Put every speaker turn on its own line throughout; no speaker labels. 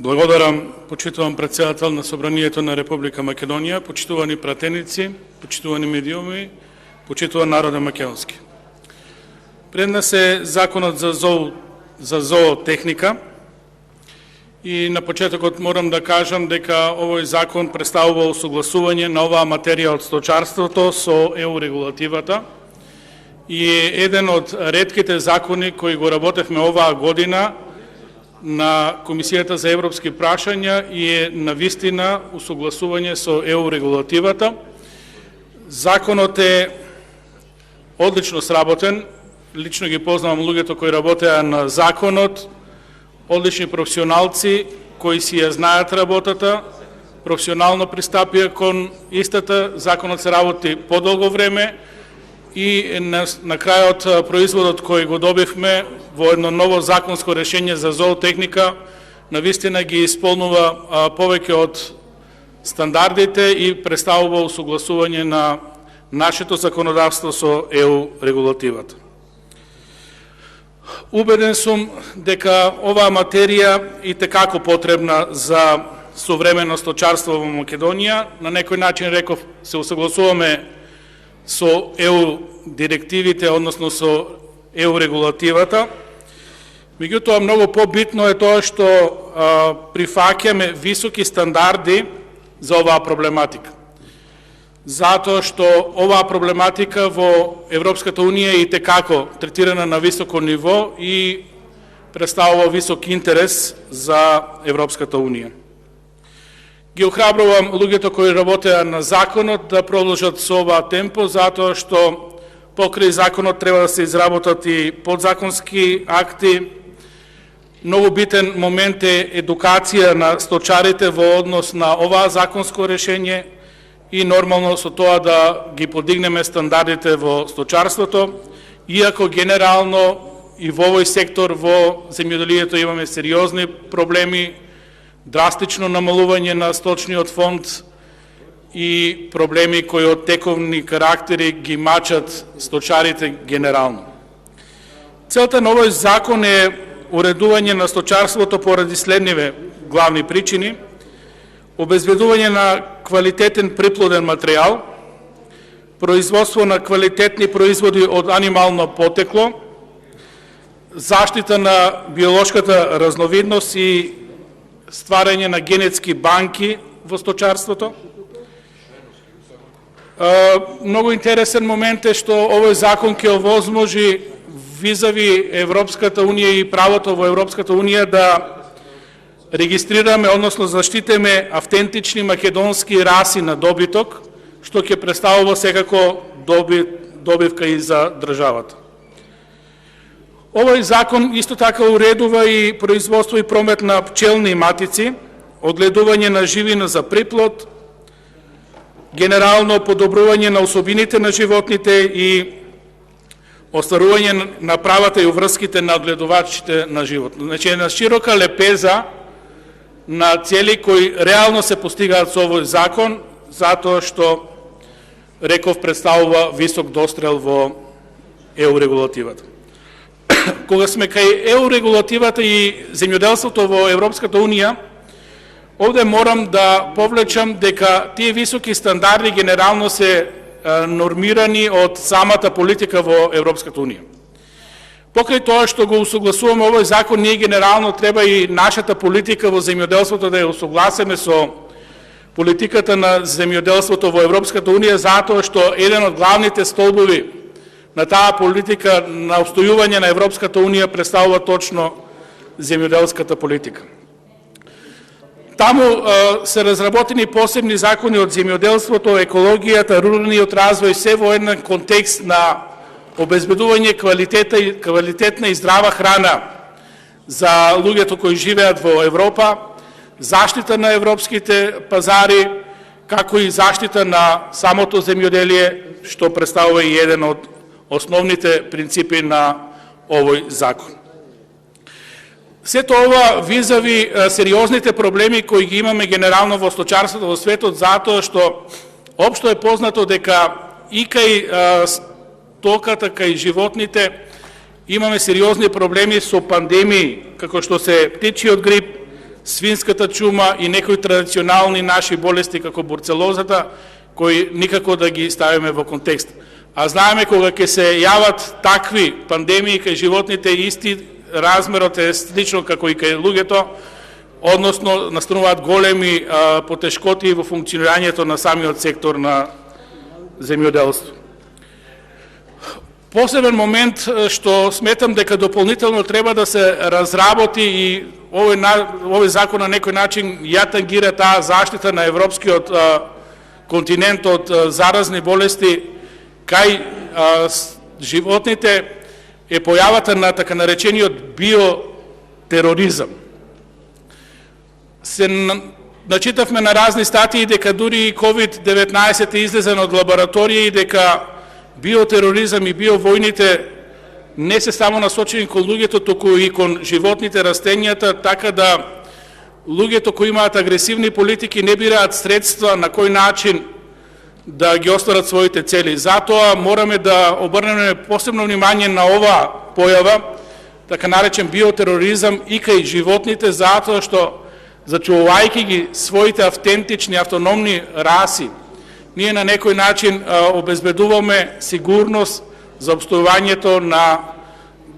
Благодарам, почитуван председател на Собранието на Република Македонија, почитувани пратеници, почитувани медиуми, почитуван народе македонски. Пред нас е законот за зоотехника и на почетокот морам да кажам дека овој закон представува усогласување на оваа материја од сточарството со ЕУ регулативата и е еден од ретките закони кои го работевме оваа година на Комисијата за европски прашања и е навистина усогласување со ЕУ регулативата. Законот е одлично сработен. Лично ги познавам луѓето кои работеа на законот, одлични професионалци кои си ја знаат работата, професионално пристапија кон истата. Законот се работи подолго време и на крајот производот кој го добивме во едно ново законско решение за зоотехника навистина ги исполнува повеќе од стандардите и представува усогласување на нашето законодавство со ЕУ регулативата. Убеден сум дека оваа материја и текако потребна за современо сточарство во Македонија. На некој начин реков се усогласуваме со ЕУ директивите, односно со ЕУ регулативата. Меѓутоа, многу побитно е тоа што прифаќаме високи стандарди за оваа проблематика. Затоа што оваа проблематика во Европската Унија е и текако третирана на високо ниво и представува висок интерес за Европската Унија. Ги охрабрувам луѓето кои работеа на законот да продолжат со оваа темпо, затоа што покрај законот треба да се изработат и подзаконски акти. Многу битен момент е едукација на сточарите во однос на оваа законско решение и нормално со тоа да ги подигнеме стандардите во сточарството, иако генерално и во овој сектор во земјоделието имаме сериозни проблеми, драстично намалување на сточниот фонд и проблеми кои од тековни карактери ги мачат сточарите генерално. Целта на овој закон е уредување на сточарството поради следниве главни причини: обезбедување на квалитетен приплоден материјал, производство на квалитетни производи од анимално потекло, заштита на биолошката разновидност и стварање на генетски банки во сточарството. Многу интересен момент е што овој закон ќе овозможи визави Европската Унија и правото во Европската Унија да регистрираме, односно заштитиме автентични македонски раси на добиток, што ќе представува секако добивка и за државата. Овој закон исто така уредува и производство и промет на пчелни матици, одгледување на живина за приплод, генерално подобрување на особините на животните и остварување на правата и уврските на одгледувачите на животни. Значи, една широка лепеза на цели кои реално се постигаат со овој закон, затоа што, реков, представува висок дострел во ЕУ регулативата. Кога сме кај ЕУ регулативата и земјоделството во Европската Унија, овде морам да повлечам дека тие високи стандарди генерално се нормирани од самата политика во Европската Унија. Покрај тоа што го усогласуваме овој закон, ние генерално треба и нашата политика во земјоделството да ја усогласиме со политиката на земјоделството во Европската Унија, затоа што еден од главните столбови на таа политика на устојување на Европската Унија представува точно земјоделската политика. Таму се разработени посебни закони од земјоделството, екологијата, руралниот развој, се во еден контекст на обезбедување квалитетна и здрава храна за луѓето кои живеат во Европа, заштита на европските пазари, како и заштита на самото земјоделие, што представува и еден од основните принципи на овој закон. Сето ова визави сериозните проблеми кои ги имаме генерално во сточарството во светот, затоа што општо е познато дека и кај стоката, кај животните имаме сериозни проблеми со пандемии, како што се птичиот грип, свинската чума и некои традиционални наши болести како бурцелозата, кои никако да ги ставиме во контекст. А знаеме кога ќе се јават такви пандемии кај животните, исти размерот е слично како и кај луѓето, односно настануваат големи потешкоти во функционирањето на самиот сектор на земјоделство. Посебен момент што сметам дека дополнително треба да се разработи и овој закон на некој начин ја тангира таа заштита на европскиот континент од заразни болести кај животните е појавата на така наречениот биотероризам. Се начитавме на разни статии дека дури и COVID-19 е излезен од лабораторија и дека биотероризам и биовојните не се само насочени кон луѓето, туку и кон животните, растенијата, така да луѓето кои имаат агресивни политики не бираат средства на кој начин да ги остварат своите цели. Затоа мораме да обрнеме посебно внимание на ова појава, така наречен биотероризам и кај животните, затоа што зачувувајќи ги своите автентични, автономни раси, ние на некој начин обезбедуваме сигурност за обстојувањето на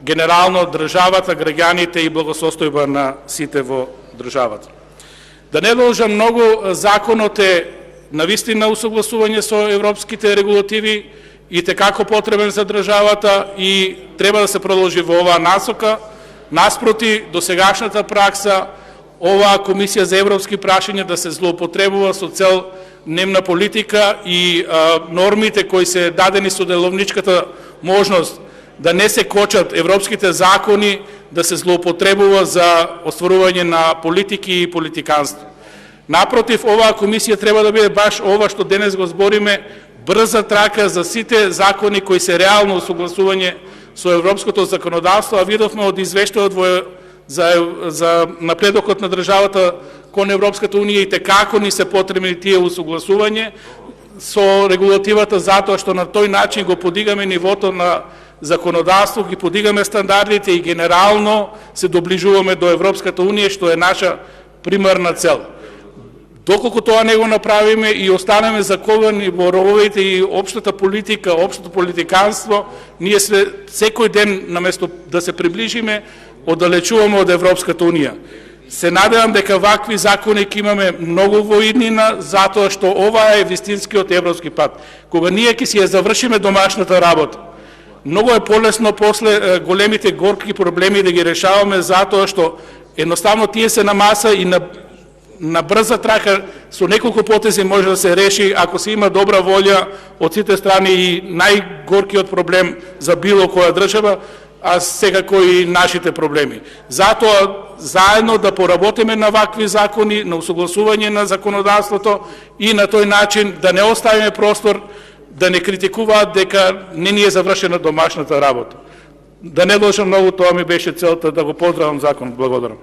генерално државата, граѓаните и благосостојба на сите во државата. Да не должам многу, законот е навистина усогласување со европските регулативи и текако потребен за државата и треба да се продолжи во оваа насока. Наспроти досегашната пракса, оваа Комисија за европски прашања да се злоупотребува со цел дневна политика и нормите кои се дадени со деловничката можност да не се кочат европските закони, да се злоупотребува за остварување на политики и политиканство. Напротив, оваа комисија треба да биде баш ова што денес го збориме, брза трака за сите закони кои се реално усогласување со европското законодавство, а видовме од извештајот за напредокот на државата кон Европската унија и како ни се потребни тие усогласување со регулативата, затоа што на тој начин го подигаме нивото на законодавство, ги подигаме стандардите и генерално се доближуваме до Европската унија, што е наша примарна цел. Доколку тоа не го направиме и останеме заковани во рововите и општата политика, општото политиканство, ние секој ден наместо да се приближиме, оддалечуваме од Европската унија. Се надевам дека вакви закони ќе имаме многу во иднина, затоа што ова е вистинскиот европски пат. Кога ние ќе си ја завршиме домашната работа, многу е полесно после големите горки проблеми да ги решаваме, затоа што едноставно тие се на маса и на брза трака со неколку потези може да се реши ако се има добра волја од сите страни и најгоркиот проблем за било која држава, а секако и нашите проблеми. Затоа заедно да поработиме на вакви закони, на усогласување на законодавството и на тој начин да не оставиме простор да не критикуваат дека не ни е завршена домашната работа. Да не должам многу, тоа ми беше целта, да го поздравам законот. Благодарам.